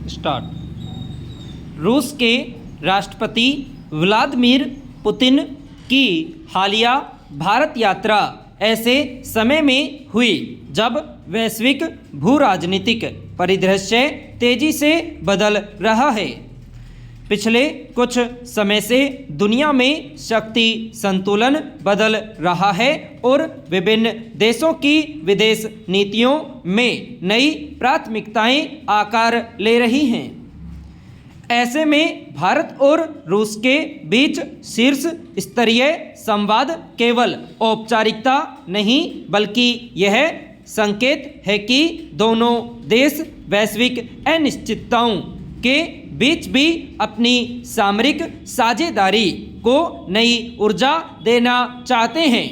Start. रूस के राष्ट्रपति व्लादिमीर पुतिन की हालिया भारत यात्रा ऐसे समय में हुई जब वैश्विक भू राजनीतिक परिदृश्य तेजी से बदल रहा है। पिछले कुछ समय से दुनिया में शक्ति संतुलन बदल रहा है और विभिन्न देशों की विदेश नीतियों में नई प्राथमिकताएं आकार ले रही हैं। ऐसे में भारत और रूस के बीच शीर्ष स्तरीय संवाद केवल औपचारिकता नहीं बल्कि यह संकेत है कि दोनों देश वैश्विक अनिश्चितताओं के बीच भी अपनी सामरिक साझेदारी को नई ऊर्जा देना चाहते हैं।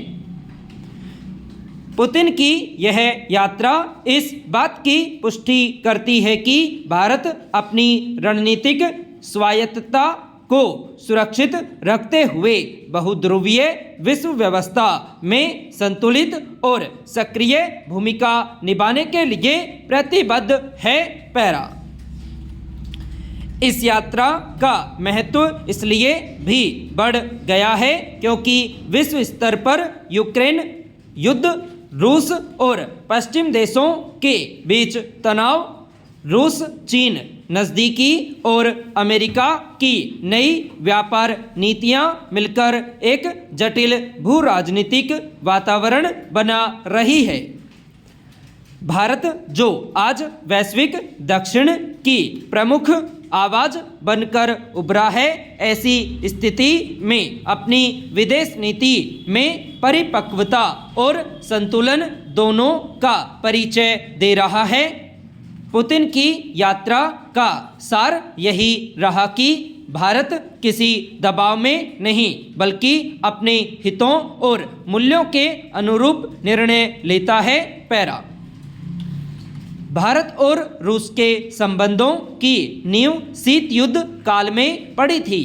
पुतिन की यह यात्रा इस बात की पुष्टि करती है कि भारत अपनी रणनीतिक स्वायत्तता को सुरक्षित रखते हुए बहुध्रुवीय विश्व व्यवस्था में संतुलित और सक्रिय भूमिका निभाने के लिए प्रतिबद्ध है। पैरा। इस यात्रा का महत्व इसलिए भी बढ़ गया है क्योंकि विश्व स्तर पर यूक्रेन युद्ध, रूस और पश्चिम देशों के बीच तनाव, रूस चीन नज़दीकी और अमेरिका की नई व्यापार नीतियां मिलकर एक जटिल भू राजनीतिक वातावरण बना रही है। भारत जो आज वैश्विक दक्षिण की प्रमुख आवाज़ बनकर उभरा है, ऐसी स्थिति में अपनी विदेश नीति में परिपक्वता और संतुलन दोनों का परिचय दे रहा है। पुतिन की यात्रा का सार यही रहा कि भारत किसी दबाव में नहीं बल्कि अपने हितों और मूल्यों के अनुरूप निर्णय लेता है। पैरा। भारत और रूस के संबंधों की नींव शीत युद्ध काल में पड़ी थी।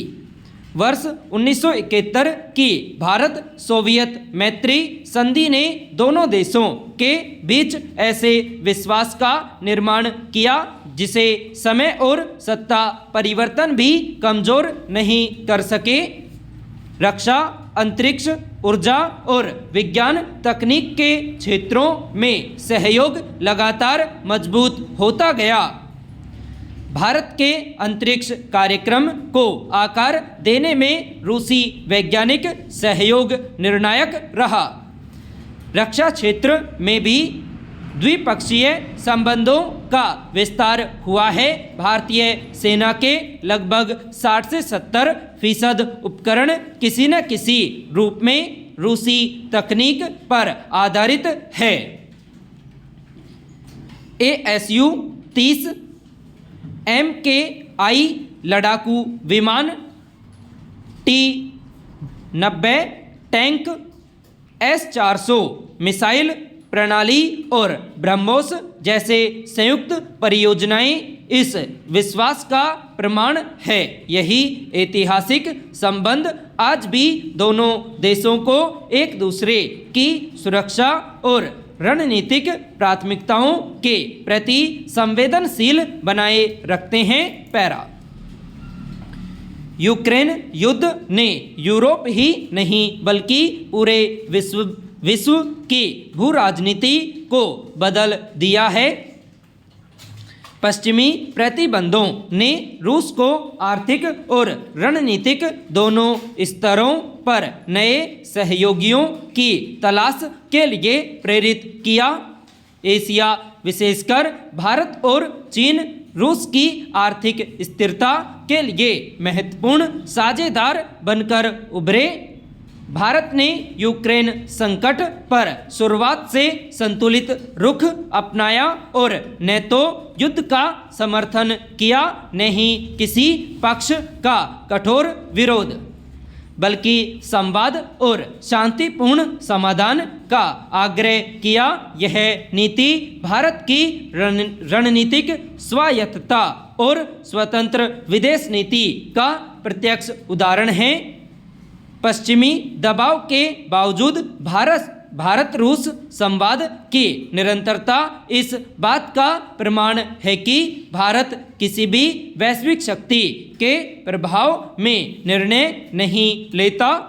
वर्ष 1971 की भारत सोवियत मैत्री संधि ने दोनों देशों के बीच ऐसे विश्वास का निर्माण किया जिसे समय और सत्ता परिवर्तन भी कमजोर नहीं कर सके। रक्षा, अंतरिक्ष, ऊर्जा और विज्ञान तकनीक के क्षेत्रों में सहयोग लगातार मजबूत होता गया। भारत के अंतरिक्ष कार्यक्रम को आकार देने में रूसी वैज्ञानिक सहयोग निर्णायक रहा। रक्षा क्षेत्र में भी द्विपक्षीय संबंधों का विस्तार हुआ है। भारतीय सेना के लगभग 60 से 70% उपकरण किसी न किसी रूप में रूसी तकनीक पर आधारित है। ASU-30 MKI लड़ाकू विमान, T-90 टैंक, S-400 मिसाइल प्रणाली और ब्रह्मोस जैसे संयुक्त परियोजनाएं इस विश्वास का प्रमाण है। यही ऐतिहासिक संबंध आज भी दोनों देशों को एक दूसरे की सुरक्षा और रणनीतिक प्राथमिकताओं के प्रति संवेदनशील बनाए रखते हैं। पैरा। यूक्रेन युद्ध ने यूरोप ही नहीं बल्कि पूरे विश्व की भू राजनीति को बदल दिया है। पश्चिमी प्रतिबंधों ने रूस को आर्थिक और रणनीतिक दोनों स्तरों पर नए सहयोगियों की तलाश के लिए प्रेरित किया। एशिया, विशेषकर भारत और चीन रूस की आर्थिक स्थिरता के लिए महत्वपूर्ण साझेदार बनकर उभरे। भारत ने यूक्रेन संकट पर शुरुआत से संतुलित रुख अपनाया और नेटो युद्ध का समर्थन किया, नहीं किसी पक्ष का कठोर विरोध बल्कि संवाद और शांतिपूर्ण समाधान का आग्रह किया। यह नीति भारत की रणनीतिक स्वायत्तता और स्वतंत्र विदेश नीति का प्रत्यक्ष उदाहरण है। पश्चिमी दबाव के बावजूद भारत भारत रूस संवाद की निरंतरता इस बात का प्रमाण है कि भारत किसी भी वैश्विक शक्ति के प्रभाव में निर्णय नहीं लेता,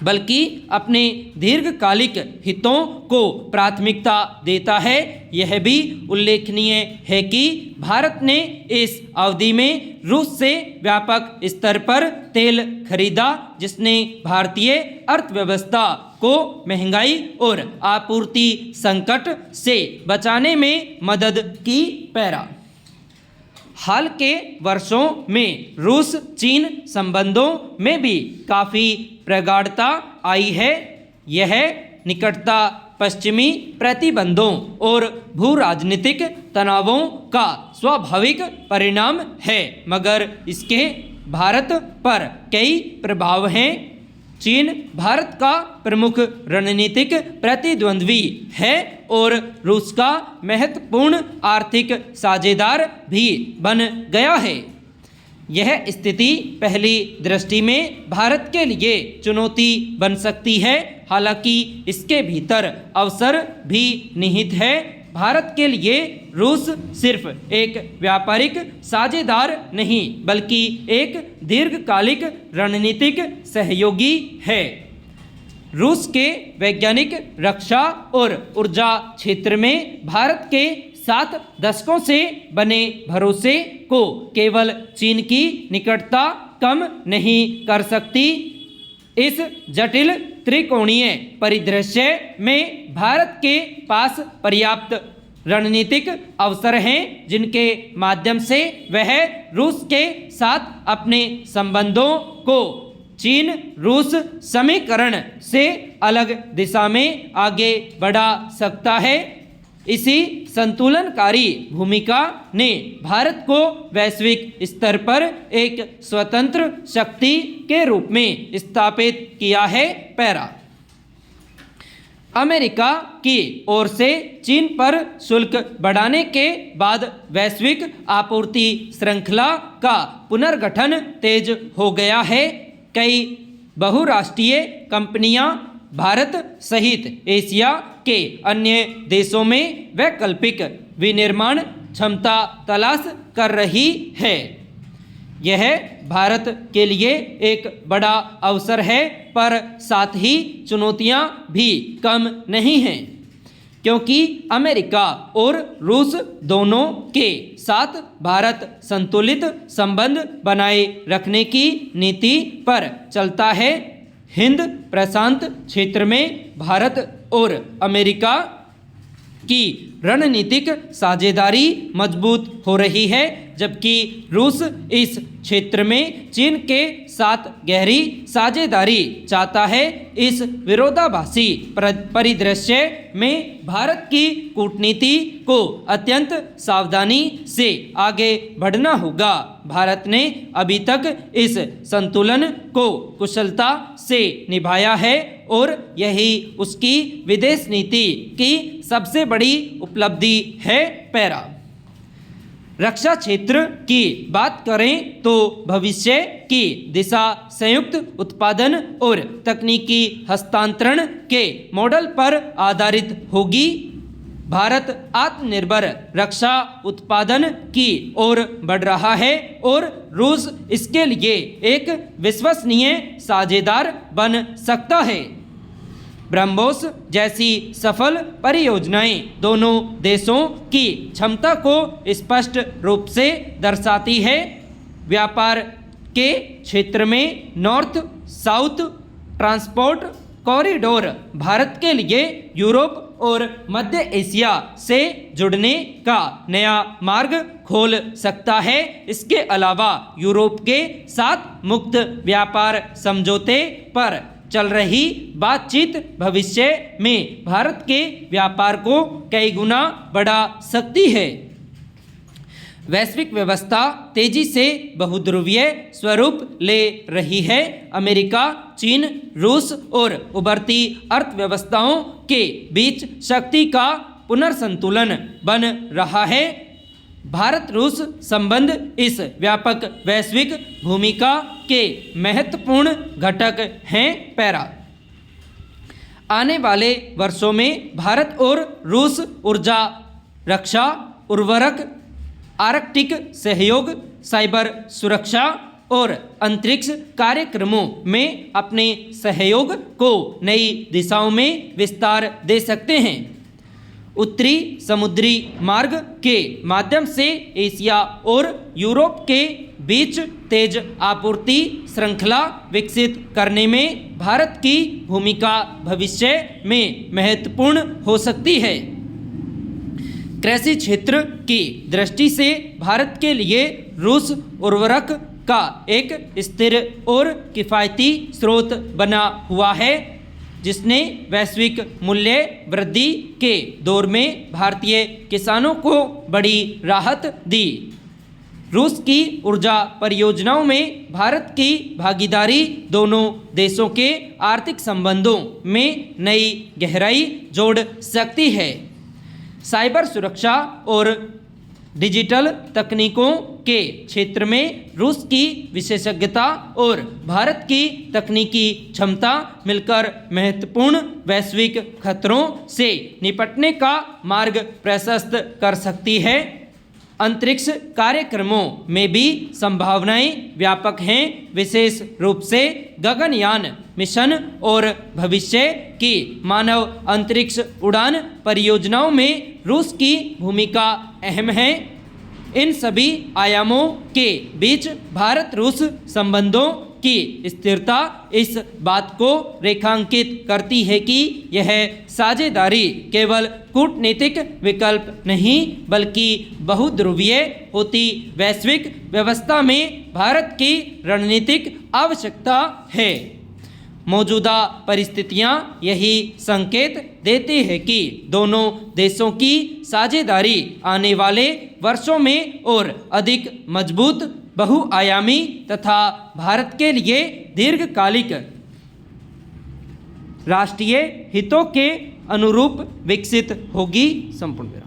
बल्कि अपने दीर्घकालिक हितों को प्राथमिकता देता है। यह भी उल्लेखनीय है कि भारत ने इस अवधि में रूस से व्यापक स्तर पर तेल खरीदा, जिसने भारतीय अर्थव्यवस्था को महंगाई और आपूर्ति संकट से बचाने में मदद की। पैरा हाल के वर्षों में रूस चीन संबंधों में भी काफ़ी प्रगाढ़ता आई है। यह निकटता पश्चिमी प्रतिबंधों और भू राजनीतिक तनावों का स्वाभाविक परिणाम है, मगर इसके भारत पर कई प्रभाव हैं। चीन भारत का प्रमुख रणनीतिक प्रतिद्वंद्वी है और रूस का महत्वपूर्ण आर्थिक साझेदार भी बन गया है। यह स्थिति पहली दृष्टि में भारत के लिए चुनौती बन सकती है, हालांकि इसके भीतर अवसर भी निहित है। भारत के लिए रूस सिर्फ एक व्यापारिक साझेदार नहीं, बल्कि एक दीर्घकालिक रणनीतिक सहयोगी है। रूस के वैज्ञानिक, रक्षा और ऊर्जा क्षेत्र में भारत के 7 दशकों से बने भरोसे को केवल चीन की निकटता कम नहीं कर सकती। इस जटिल त्रिकोणीय परिदृश्य में भारत के पास पर्याप्त रणनीतिक अवसर हैं, जिनके माध्यम से वह रूस के साथ अपने संबंधों को चीन रूस समीकरण से अलग दिशा में आगे बढ़ा सकता है। इसी संतुलनकारी भूमिका ने भारत को वैश्विक स्तर पर एक स्वतंत्र शक्ति के रूप में स्थापित किया है। पैरा अमेरिका की ओर से चीन पर शुल्क बढ़ाने के बाद वैश्विक आपूर्ति श्रृंखला का पुनर्गठन तेज हो गया है। कई बहुराष्ट्रीय कंपनियां भारत सहित एशिया के अन्य देशों में वैकल्पिक विनिर्माण क्षमता तलाश कर रही है। यह भारत के लिए एक बड़ा अवसर है, पर साथ ही चुनौतियां भी कम नहीं हैं, क्योंकि अमेरिका और रूस दोनों के साथ भारत संतुलित संबंध बनाए रखने की नीति पर चलता है। हिंद प्रशांत क्षेत्र में भारत और अमेरिका की रणनीतिक साझेदारी मजबूत हो रही है, जबकि रूस इस क्षेत्र में चीन के साथ गहरी साझेदारी चाहता है। इस विरोधाभासी परिदृश्य में भारत की कूटनीति को अत्यंत सावधानी से आगे बढ़ना होगा। भारत ने अभी तक इस संतुलन को कुशलता से निभाया है और यही उसकी विदेश नीति की सबसे बड़ी उपलब्धि है। पैरा रक्षा क्षेत्र की बात करें तो भविष्य की दिशा संयुक्त उत्पादन और तकनीकी हस्तांतरण के मॉडल पर आधारित होगी। भारत आत्मनिर्भर रक्षा उत्पादन की ओर बढ़ रहा है और रूस इसके लिए एक विश्वसनीय साझेदार बन सकता है। ब्रह्मोस जैसी सफल परियोजनाएं दोनों देशों की क्षमता को स्पष्ट रूप से दर्शाती है। व्यापार के क्षेत्र में north south transport corridor Bharat के लिए यूरोप और मध्य एशिया से जुड़ने का नया मार्ग खोल सकता है। इसके अलावा यूरोप के साथ मुक्त व्यापार समझौते पर चल रही बातचीत भविष्य में भारत के व्यापार को कई गुना बढ़ा सकती है। वैश्विक व्यवस्था तेजी से बहुध्रुवीय स्वरूप ले रही है। अमेरिका, चीन, रूस और उभरती अर्थव्यवस्थाओं के बीच शक्ति का पुनर्संतुलन बन रहा है। भारत रूस संबंध इस व्यापक वैश्विक भूमिका के महत्वपूर्ण घटक हैं। पैरा आने वाले वर्षों में भारत और रूस ऊर्जा, रक्षा, उर्वरक, आर्कटिक सहयोग, साइबर सुरक्षा और अंतरिक्ष कार्यक्रमों में अपने सहयोग को नई दिशाओं में विस्तार दे सकते हैं। उत्तरी समुद्री मार्ग के माध्यम से एशिया और यूरोप के बीच तेज आपूर्ति श्रृंखला विकसित करने में भारत की भूमिका भविष्य में महत्वपूर्ण हो सकती है। कृषि क्षेत्र की दृष्टि से भारत के लिए रूस उर्वरक का एक स्थिर और किफ़ायती स्रोत बना हुआ है, जिसने वैश्विक मूल्य वृद्धि के दौर में भारतीय किसानों को बड़ी राहत दी। रूस की ऊर्जा परियोजनाओं में भारत की भागीदारी दोनों देशों के आर्थिक संबंधों में नई गहराई जोड़ सकती है। साइबर सुरक्षा और डिजिटल तकनीकों के क्षेत्र में रूस की विशेषज्ञता और भारत की तकनीकी क्षमता मिलकर महत्वपूर्ण वैश्विक खतरों से निपटने का मार्ग प्रशस्त कर सकती है। अंतरिक्ष कार्यक्रमों में भी संभावनाएं व्यापक हैं, विशेष रूप से गगनयान मिशन और भविष्य की मानव अंतरिक्ष उड़ान परियोजनाओं में रूस की भूमिका अहम है। इन सभी आयामों के बीच भारत रूस संबंधों की स्थिरता इस बात को रेखांकित करती है कि यह साझेदारी केवल कूटनीतिक विकल्प नहीं बल्कि बहुध्रुवीय होती वैश्विक व्यवस्था में भारत की रणनीतिक आवश्यकता है। मौजूदा परिस्थितियां यही संकेत देती है कि दोनों देशों की साझेदारी आने वाले वर्षों में और अधिक मजबूत, बहुआयामी तथा भारत के लिए दीर्घकालिक राष्ट्रीय हितों के अनुरूप विकसित होगी। संपूर्ण।